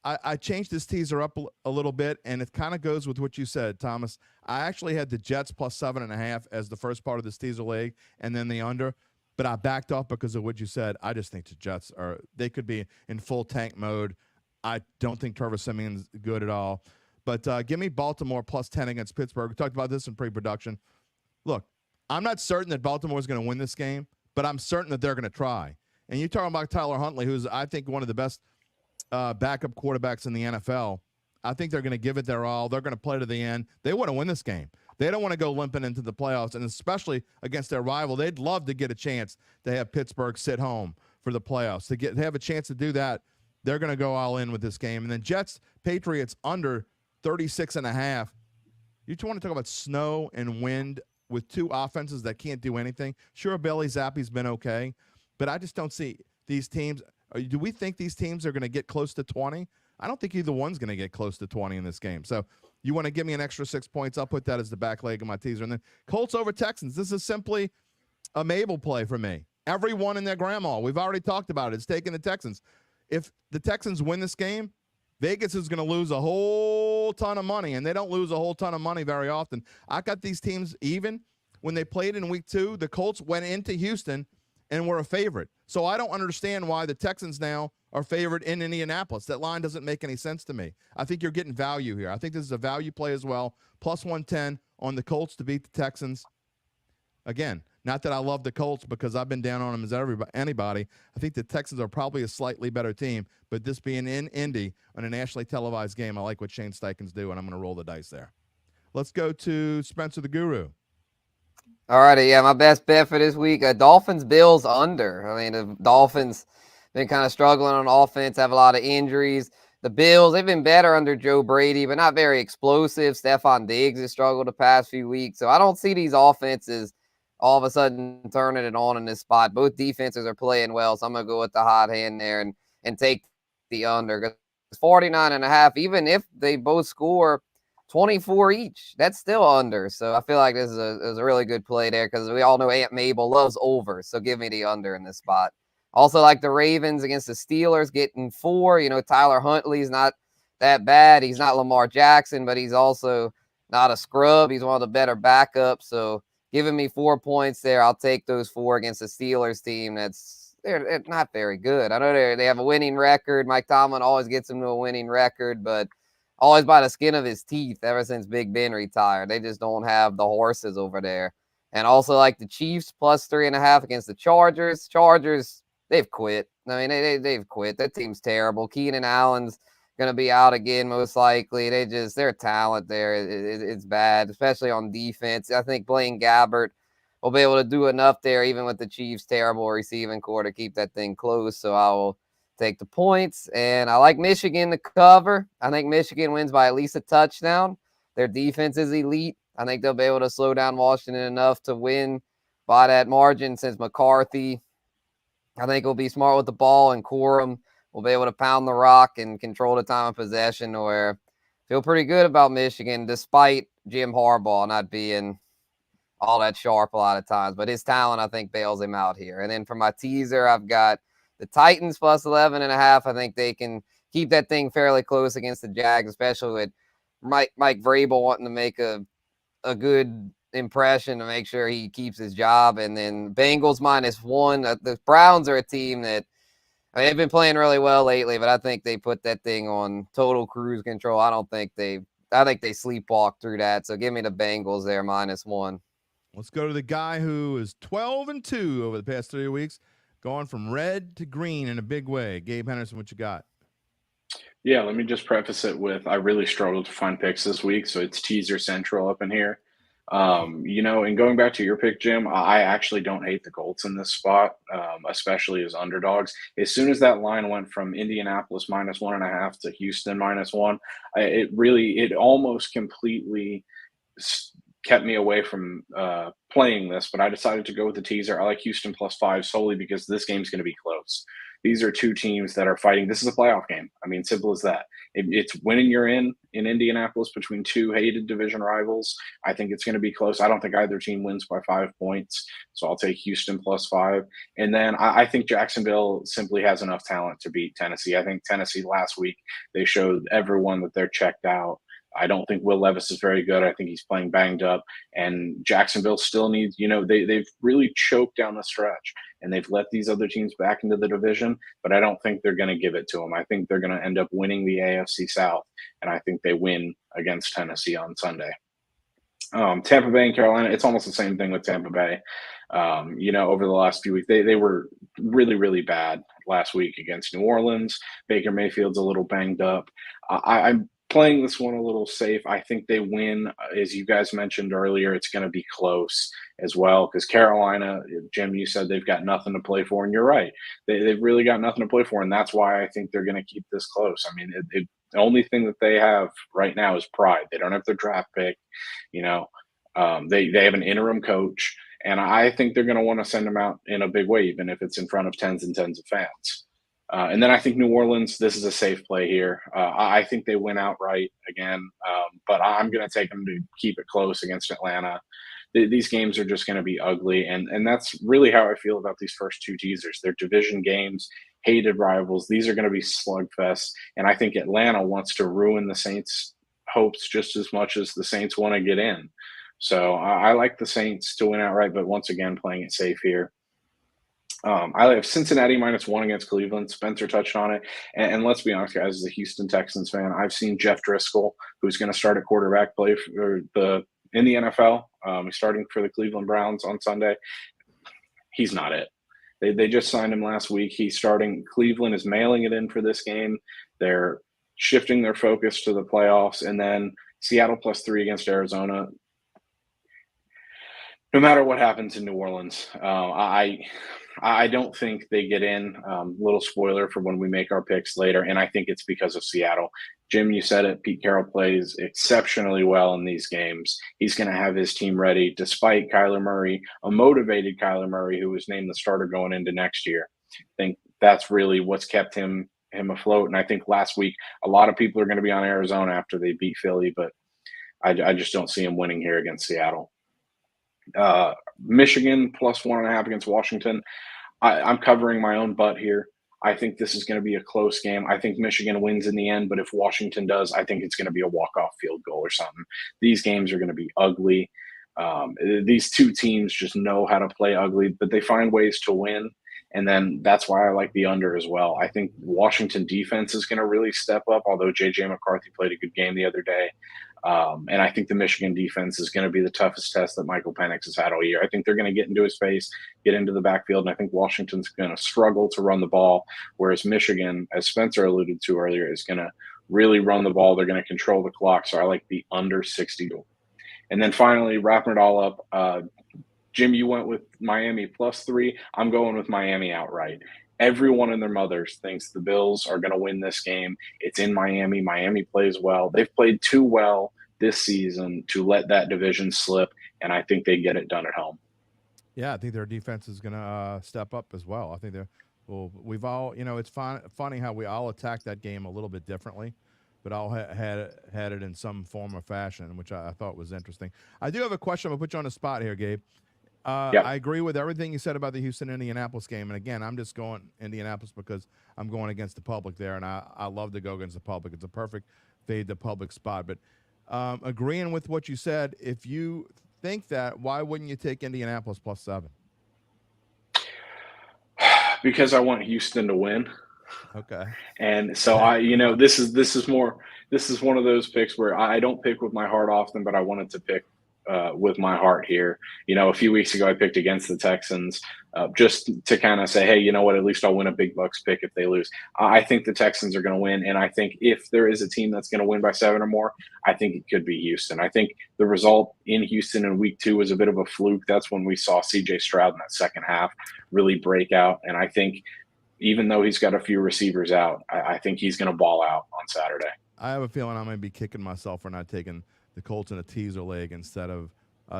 I changed this teaser up a little bit, and it kind of goes with what you said, Thomas. I actually had the Jets +7.5 as the first part of this teaser leg and then the under. But I backed off because of what you said. I just think the Jets they could be in full tank mode. I don't think Trevor Siemian's good at all. But give me Baltimore +10 against Pittsburgh. We talked about this in pre-production. Look, I'm not certain that Baltimore is going to win this game, but I'm certain that they're going to try. And you're talking about Tyler Huntley, who's, I think, one of the best backup quarterbacks in the NFL. I think they're going to give it their all. They're going to play to the end. They want to win this game. They don't want to go limping into the playoffs, and especially against their rival. They'd love to get a chance to have Pittsburgh sit home for the playoffs. To have a chance to do that, they're going to go all in with this game. And then Jets, Patriots under 36.5. You want to talk about snow and wind with 2 offenses that can't do anything? Sure, Bailey Zappi's been okay, but I just don't see these teams. Do we think these teams are going to get close to 20? I don't think either one's going to get close to 20 in this game. So you want to give me an extra 6 points, I'll put that as the back leg of my teaser. And then Colts over Texans. This is simply a Mabel play for me. Everyone and their grandma. We've already talked about it. It's taking the Texans. If the Texans win this game, Vegas is going to lose a whole ton of money, and they don't lose a whole ton of money very often. I got these teams even. When they played in week 2, the Colts went into Houston and were a favorite. So I don't understand why the Texans now are favored in Indianapolis. That line doesn't make any sense to me. I think you're getting value here. I think this is a value play as well. +110 on the Colts to beat the Texans. Again, Not that I love the Colts because I've been down on them as anybody. I think the Texans are probably a slightly better team, but this being in Indy on a nationally televised game, I like what Shane Steichen's do, and I'm going to roll the dice there. Let's go to Spencer the Guru. All righty, yeah, my best bet for this week, Dolphins Bills under. I mean, the Dolphins been kind of struggling on offense, have a lot of injuries. The Bills, they've been better under Joe Brady, but not very explosive. Stephon Diggs has struggled the past few weeks, so I don't see these offenses all of a sudden turning it on in this spot. Both defenses are playing well, so I'm going to go with the hot hand there and take the under. Because 49.5, even if they both score 24 each, that's still under. So I feel like this is a really good play there because we all know Aunt Mabel loves over. So give me the under in this spot. Also like the Ravens against the Steelers getting 4. You know, Tyler Huntley's not that bad. He's not Lamar Jackson, but he's also not a scrub. He's one of the better backups. So giving me 4 points there, I'll take those 4 against the Steelers team. They're not very good. I know they have a winning record. Mike Tomlin always gets them to a winning record, but always by the skin of his teeth ever since Big Ben retired. They just don't have the horses over there. And also like the Chiefs plus 3.5 against the Chargers. Chargers, they've quit. I mean, they've quit. That team's terrible. Keenan Allen's going to be out again most likely. Their talent there, it's bad, especially on defense. I think Blaine Gabbert will be able to do enough there, even with the Chiefs' terrible receiving core, to keep that thing close. So I will take the points. And I like Michigan to cover. I think Michigan wins by at least a touchdown. Their defense is elite. I think they'll be able to slow down Washington enough to win by that margin since McCarthy, I think, will be smart with the ball, and Corum will be able to pound the rock and control the time of possession. Where I feel pretty good about Michigan, despite Jim Harbaugh not being all that sharp a lot of times. But his talent, I think, bails him out here. And then for my teaser, I've got the Titans plus 11.5. I think they can keep that thing fairly close against the Jags, especially with Mike Vrabel wanting to make a good impression to make sure he keeps his job. And then Bengals -1. The Browns are a team that, I mean, they've been playing really well lately, but I think they put that thing on total cruise control. I think they sleepwalk through that. So give me the Bengals there -1. Let's go to the guy who is 12-2 over the past 3 weeks, going from red to green in a big way. Gabe Henderson, what you got? Yeah, let me just preface it with I really struggled to find picks this week, so it's teaser central up in here. And going back to your pick, Jim, I actually don't hate the Colts in this spot, especially as underdogs. As soon as that line went from Indianapolis -1.5 to Houston -1, it almost completely kept me away from playing this, but I decided to go with the teaser. I like Houston +5 solely because this game's going to be close. These are two teams that are fighting. This is a playoff game. I mean, simple as that. It's winning you're in Indianapolis between two hated division rivals. I think it's going to be close. I don't think either team wins by 5 points, so I'll take Houston +5. And then I think Jacksonville simply has enough talent to beat Tennessee. I think Tennessee last week, they showed everyone that they're checked out. I don't think Will Levis is very good. I think he's playing banged up. And Jacksonville still needs, they've really choked down the stretch. And they've let these other teams back into the division, but I don't think they're going to give it to them. I think they're going to end up winning the AFC South, and I think they win against Tennessee on Sunday. Tampa Bay and Carolina, it's almost the same thing with Tampa Bay. Over the last few weeks, they were really, really bad last week against New Orleans. Baker Mayfield's a little banged up. I'm playing this one a little safe. I think they win. As you guys mentioned earlier, it's going to be close as well because Carolina, Jim, you said they've got nothing to play for, and you're right. They've really got nothing to play for, and that's why I think they're going to keep this close. I mean, the only thing that they have right now is pride. They don't have their draft pick. They have an interim coach, and I think they're going to want to send them out in a big way, even if it's in front of tens and tens of fans. And then I think New Orleans, this is a safe play here. I think they win outright again, but I'm going to take them to keep it close against Atlanta. These games are just going to be ugly, and that's really how I feel about these first two teasers. They're division games, hated rivals. These are going to be slugfests, and I think Atlanta wants to ruin the Saints' hopes just as much as the Saints want to get in. So I like the Saints to win outright, but once again, playing it safe here. I have Cincinnati -1 against Cleveland. Spencer touched on it. And let's be honest, guys, as a Houston Texans fan, I've seen Jeff Driscoll, who's going to start at quarterback play in the NFL. He's starting for the Cleveland Browns on Sunday. he's not it. They just signed him last week. He's starting. Cleveland is mailing it in for this game. They're shifting their focus to the playoffs, and then Seattle +3 against Arizona. No matter what happens in New Orleans, I don't think they get in. Little spoiler for when we make our picks later, and I think it's because of Seattle. Jim, you said it. Pete Carroll plays exceptionally well in these games. He's going to have his team ready, despite Kyler Murray, a motivated Kyler Murray, who was named the starter going into next year. I think that's really what's kept him afloat. And I think last week, a lot of people are going to be on Arizona after they beat Philly, but I just don't see him winning here against Seattle. Michigan +1.5 against Washington. I'm covering my own butt here. I think this is going to be a close game. I think Michigan wins in the end, but if Washington does, I think it's going to be a walk-off field goal or something. These games are going to be ugly. These two teams just know how to play ugly, but they find ways to win. And then that's why I like the under as well. I think Washington defense is going to really step up, although J.J. McCarthy played a good game the other day. And I think the Michigan defense is going to be the toughest test that Michael Penix has had all year. I think they're going to get into his face, get into the backfield, and I think Washington's going to struggle to run the ball, whereas Michigan, as Spencer alluded to earlier, is going to really run the ball. They're going to control the clock, so I like the under 60. And then finally, wrapping it all up, Jim, you went with Miami +3. I'm going with Miami outright. Everyone and their mothers thinks the Bills are going to win this game. It's in Miami. Miami plays well. They've played too well this season to let that division slip, and I think they get it done at home. Yeah, I think their defense is going to step up as well. I think they're well. We've all, it's funny how we all attacked that game a little bit differently, but all had it in some form or fashion, which I thought was interesting. I do have a question. I'll put you on the spot here, Gabe. Yep. I agree with everything you said about the Houston-Indianapolis game. And, again, I'm just going Indianapolis because I'm going against the public there, and I love to go against the public. It's a perfect fade the public spot. But agreeing with what you said, if you think that, why wouldn't you take Indianapolis +7? Because I want Houston to win. Okay. And so this is one of those picks where I don't pick with my heart often, but I wanted to pick with my heart here. A few weeks ago I picked against the Texans just to kind of say, hey, you know what, at least I'll win a big bucks pick if they lose. I think the Texans are going to win, and I think if there is a team that's going to win by 7 or more, I think it could be Houston. I think the result in Houston in week 2 was a bit of a fluke. That's when we saw C.J. Stroud in that second half really break out, and I think even though he's got a few receivers out, I think he's going to ball out on Saturday. I have a feeling I'm going to be kicking myself for not taking the Colts in a teaser leg instead of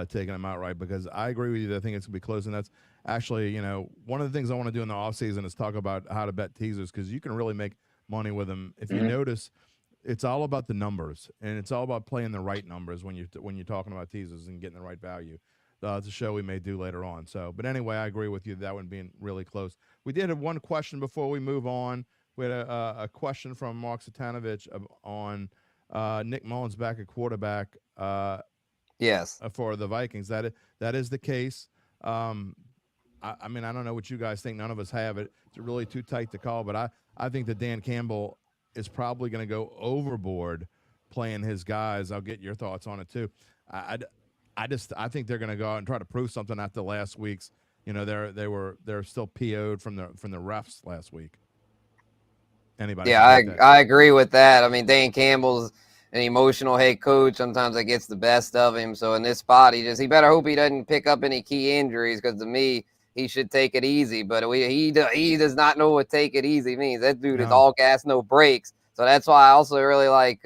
taking them outright, because I agree with you that I think it's going to be close. And that's actually, one of the things I want to do in the offseason is talk about how to bet teasers, because you can really make money with them. If you notice, it's all about the numbers, and it's all about playing the right numbers when you're talking about teasers and getting the right value. It's a show we may do later on. But anyway, I agree with you that one being really close. We did have one question before we move on. We had a question from Mark Satanovich on Nick Mullins back at quarterback. Yes. For the Vikings. That is the case. I mean, I don't know what you guys think. None of us have it. It's really too tight to call, but I think that Dan Campbell is probably going to go overboard playing his guys. I'll get your thoughts on it too. I think they're going to go out and try to prove something after last week's. They're still PO'd from the refs last week. Anybody? Yeah, I agree with that. I mean, Dan Campbell's an emotional head coach. Sometimes that gets the best of him. So in this spot, he better hope he doesn't pick up any key injuries, because to me, he should take it easy. But he does not know what take it easy means. That dude is all gas, no brakes. So that's why I also really like,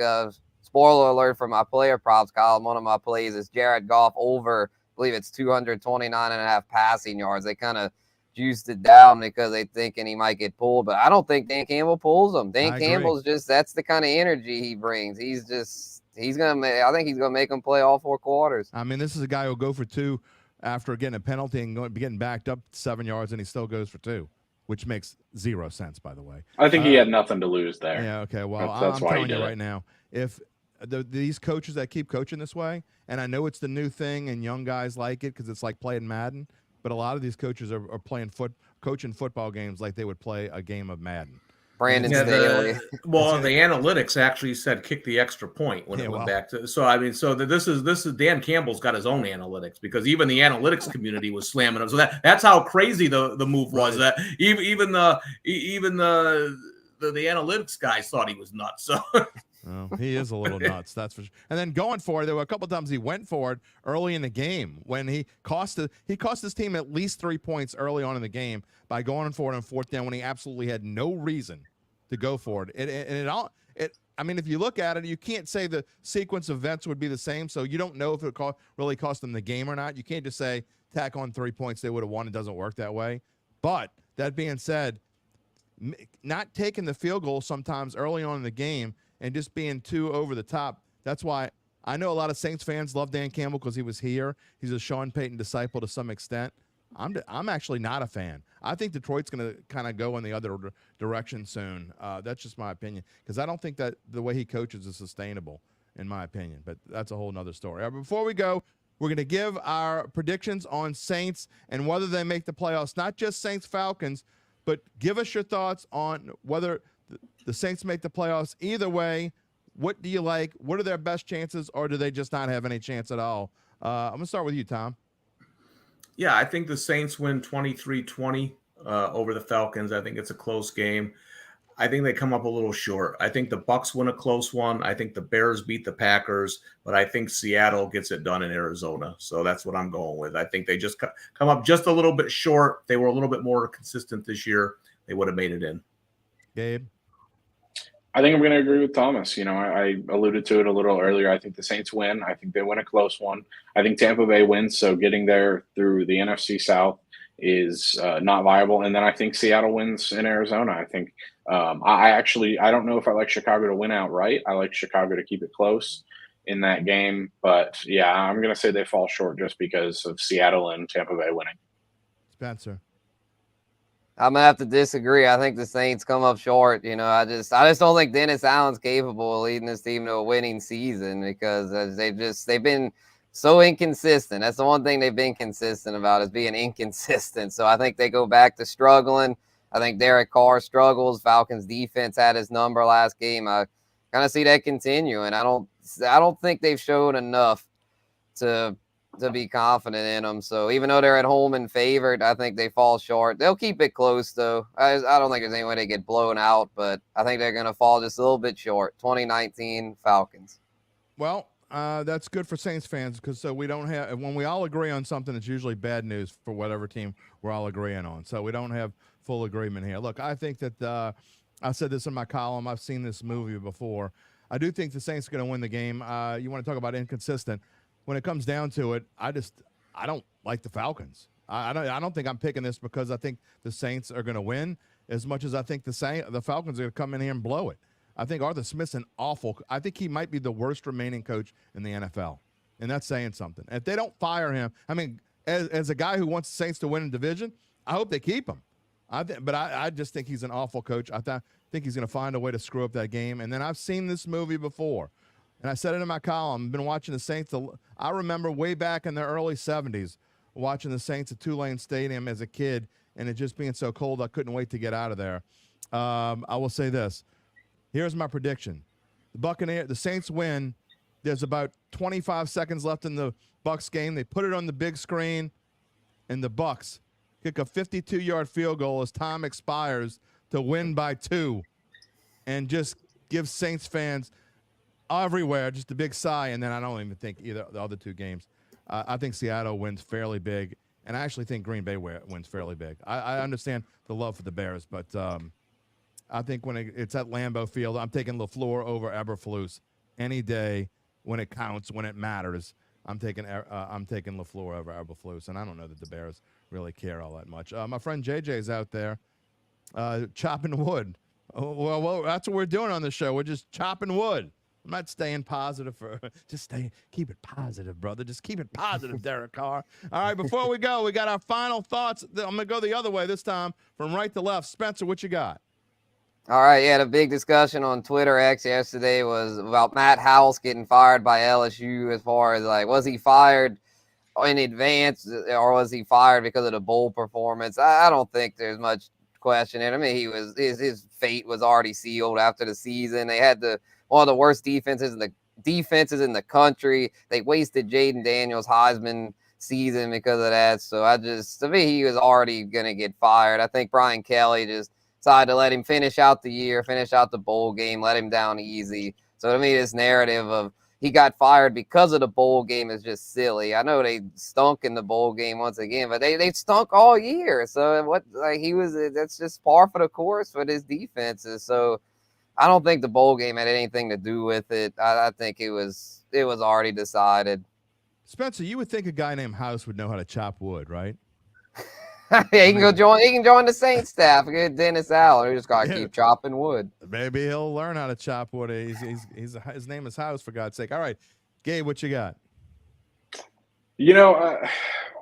spoiler alert for my player props column, one of my plays is Jared Goff over, I believe it's 229.5 passing yards. They kind of juiced it down because they thinking he might get pulled, but I don't think Dan Campbell pulls him. Dan Campbell's that's the kind of energy he brings. I think he's gonna make him play all 4 quarters. I mean, this is a guy who'll go for 2 after getting a penalty and getting backed up 7 yards, and he still goes for 2, which makes 0 sense, by the way. I think he had nothing to lose there. Yeah. Okay. Well, I'm telling you right now, if these coaches that keep coaching this way, and I know it's the new thing, and young guys like it because it's like playing Madden. But a lot of these coaches are coaching football games like they would play a game of Madden. Brandon Yeah, Staley. The analytics actually said kick the extra point when it went back to. So I mean, this is Dan Campbell's got his own analytics, because even the analytics community was slamming him. So that's how crazy the move was. That even the analytics guys thought he was nuts. So. Oh, he is a little nuts, that's for sure. And then going for it, there were a couple of times he went for it early in the game when he cost his team at least 3 points early on in the game by going for it on fourth down when he absolutely had no reason to go for it. I mean, if you look at it, you can't say the sequence of events would be the same, so you don't know if it really cost them the game or not. You can't just say tack on 3 points, they would have won. It doesn't work that way. But that being said, not taking the field goal sometimes early on in the game and just being too over the top. That's why I know a lot of Saints fans love Dan Campbell because he was here. He's a Sean Payton disciple to some extent. I'm actually not a fan. I think Detroit's going to kind of go in the other direction soon. That's just my opinion, because I don't think that the way he coaches is sustainable, in my opinion. But that's a whole nother story. Before we go, we're going to give our predictions on Saints and whether they make the playoffs. Not just Saints Falcons, but give us your thoughts on whether the Saints make the playoffs. Either way, what do you like? What are their best chances, or do they just not have any chance at all? I'm going to start with you, Tom. Yeah, I think the Saints win 23-20 over the Falcons. I think it's a close game. I think they come up a little short. I think the Bucs win a close one. I think the Bears beat the Packers, but I think Seattle gets it done in Arizona. So that's what I'm going with. I think they just come up just a little bit short. They were a little bit more consistent this year. They would have made it in. Gabe? I think I'm going to agree with Thomas. I alluded to it a little earlier. I think the Saints win. I think they win a close one. I think Tampa Bay wins, so getting there through the NFC South is not viable. And then I think Seattle wins in Arizona. I think I don't know if I like Chicago to win outright. I like Chicago to keep it close in that game. But, yeah, I'm going to say they fall short just because of Seattle and Tampa Bay winning. Spencer? I'm gonna have to disagree. I think the Saints come up short. I just don't think Dennis Allen's capable of leading this team to a winning season, because they've been so inconsistent. That's the one thing they've been consistent about, is being inconsistent. So I think they go back to struggling. I think Derek Carr struggles. Falcons defense had his number last game. I kind of see that continuing. I don't think they've shown enough to be confident in them. So even though they're at home and favored, I think they fall short. They'll keep it close, though. I don't think there's any way they get blown out, but I think they're going to fall just a little bit short. 2019 Falcons. Well, that's good for Saints fans, because so we don't have, when we all agree on something, it's usually bad news for whatever team we're all agreeing on. So we don't have full agreement here. Look, I think that I said this in my column. I've seen this movie before. I do think the Saints are going to win the game. You want to talk about inconsistent? When it comes down to it, I don't like the Falcons. I don't think I'm picking this because I think the Saints are going to win as much as I think the Falcons are going to come in here and blow it. I think Arthur Smith's I think he might be the worst remaining coach in the NFL, and that's saying something. If they don't fire him, I mean, as a guy who wants the Saints to win a division, I hope they keep him. But I just think he's an awful coach. I think he's going to find a way to screw up that game. And then I've seen this movie before. And I said it in my column. I've been watching the Saints. I remember way back in the early 70s watching the Saints at Tulane Stadium as a kid, and it just being so cold I couldn't wait to get out of there. I will say this. Here's my prediction. The Saints win. There's about 25 seconds left in the Bucs game. They put it on the big screen, and the Bucs kick a 52-yard field goal as time expires to win by 2, and just give Saints fans everywhere just a big sigh. And then I don't even think either the other two games. I think Seattle wins fairly big, and I actually think Green Bay wins fairly big. I understand the love for the Bears, but I think when it's at Lambeau Field, I'm taking LaFleur over Eberflus any day when it counts, when it matters. I'm taking LaFleur over Eberflus, and I don't know that the Bears really care all that much. My friend JJ's out there chopping wood. Well, that's what we're doing on the show. We're just chopping wood. I'm not staying positive keep it positive, brother. Just keep it positive, Derek Carr. All right, before we go, we got our final thoughts. I'm going to go the other way this time, from right to left. Spencer, what you got? All right, yeah, the big discussion on Twitter X yesterday was about Matt House getting fired by LSU, as far as, like, was he fired in advance or was he fired because of the bowl performance? I don't think there's much question in it. I mean, his fate was already sealed after the season. They had one of the worst defenses in the country. They wasted Jaden Daniels' Heisman season because of that. So to me, he was already going to get fired. I think Brian Kelly just decided to let him finish out the year, finish out the bowl game, let him down easy. So to me, this narrative of he got fired because of the bowl game is just silly. I know they stunk in the bowl game once again, but they stunk all year. So that's just par for the course for this defenses. So I don't think the bowl game had anything to do with it. I think it was already decided. Spencer, you would think a guy named House would know how to chop wood, right? Yeah, he can join the Saints staff. Get Dennis Allen. We just gotta keep chopping wood. Maybe he'll learn how to chop wood. His name is House, for God's sake. All right, Gabe, what you got?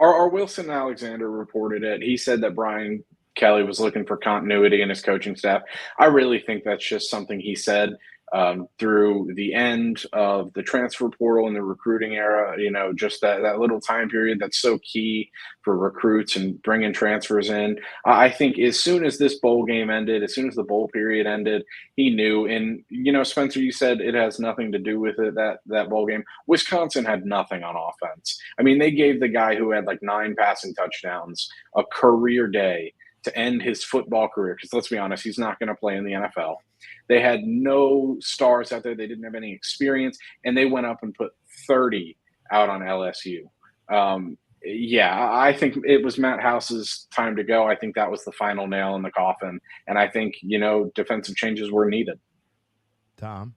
Our Wilson Alexander reported it. He said that Brian Kelly was looking for continuity in his coaching staff. I really think that's just something he said through the end of the transfer portal and the recruiting era, just that little time period that's so key for recruits and bringing transfers in. I think as soon as this bowl game ended, as soon as the bowl period ended, he knew. And, Spencer, you said it has nothing to do with it, that bowl game. Wisconsin had nothing on offense. I mean, they gave the guy who had like 9 passing touchdowns a career day to end his football career, because let's be honest, he's not going to play in the NFL. They had no stars out there. They didn't have any experience, and they went up and put 30 out on LSU. I think it was Matt House's time to go. I think that was the final nail in the coffin, and I think, defensive changes were needed. Tom?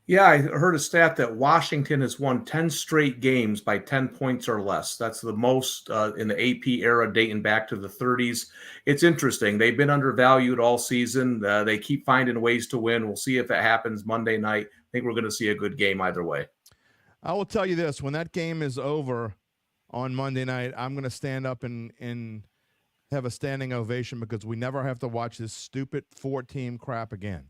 Yeah, I heard a stat that Washington has won 10 straight games by 10 points or less. That's the most in the AP era dating back to the 30s. It's interesting. They've been undervalued all season. They keep finding ways to win. We'll see if it happens Monday night. I think we're going to see a good game either way. I will tell you this. When that game is over on Monday night, I'm going to stand up and have a standing ovation because we never have to watch this stupid 4-team crap again.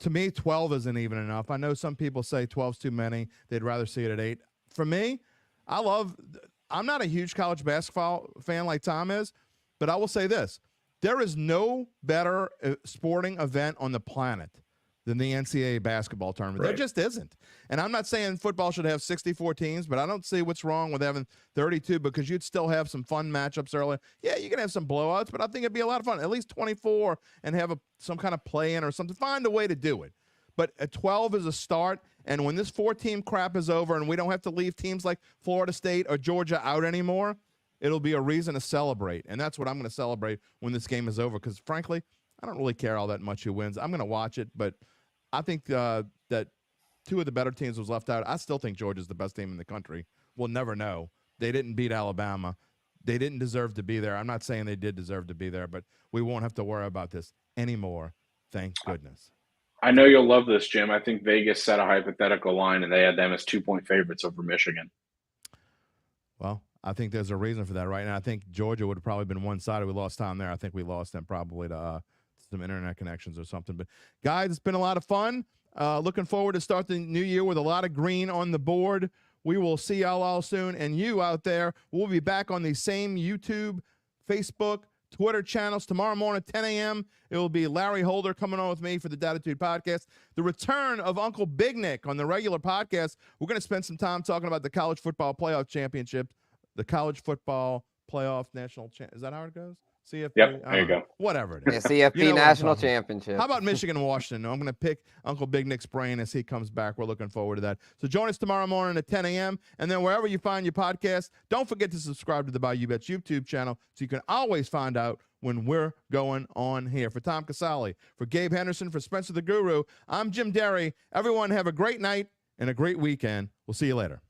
To me, 12 isn't even enough. I know some people say 12's too many. They'd rather see it at 8. For me, I'm not a huge college basketball fan like Tom is, but I will say this. There is no better sporting event on the planet than the NCAA basketball tournament. Right. There just isn't. And I'm not saying football should have 64 teams, but I don't see what's wrong with having 32 because you'd still have some fun matchups early. Yeah, you can have some blowouts, but I think it'd be a lot of fun. At least 24 and have some kind of play-in or something. Find a way to do it. But at 12 is a start, and when this 4-team crap is over and we don't have to leave teams like Florida State or Georgia out anymore, it'll be a reason to celebrate. And that's what I'm going to celebrate when this game is over because, frankly, I don't really care all that much who wins. I'm going to watch it, but I think that 2 of the better teams was left out. I still think Georgia's the best team in the country. We'll never know. They didn't beat Alabama. They didn't deserve to be there. I'm not saying they did deserve to be there, but we won't have to worry about this anymore. Thank goodness. I know you'll love this, Jim. I think Vegas set a hypothetical line, and they had them as 2-point favorites over Michigan. Well, I think there's a reason for that right now. I think Georgia would have probably been one-sided. We lost time there. I think we lost them probably to some internet connections or something. But, guys, it's been a lot of fun. Looking forward to start the new year with a lot of green on the board. We will see y'all all soon. And you out there, we'll be back on the same YouTube, Facebook, Twitter channels tomorrow morning at 10 a.m. It will be Larry Holder coming on with me for the Datitude podcast. The return of Uncle Big Nick on the regular podcast. We're going to spend some time talking about the College Football Playoff Championship, the College Football Playoff National Is that how it goes? CFP? Yep, there you go. Whatever it is. Yeah, CFP National Championship. How about Michigan and Washington? I'm going to pick Uncle Big Nick's brain as he comes back. We're looking forward to that. So join us tomorrow morning at 10 a.m. And then wherever you find your podcast, don't forget to subscribe to the Bayou Bets YouTube channel so you can always find out when we're going on here. For Tom Casale, for Gabe Henderson, for Spencer the Guru, I'm Jim Derry. Everyone have a great night and a great weekend. We'll see you later.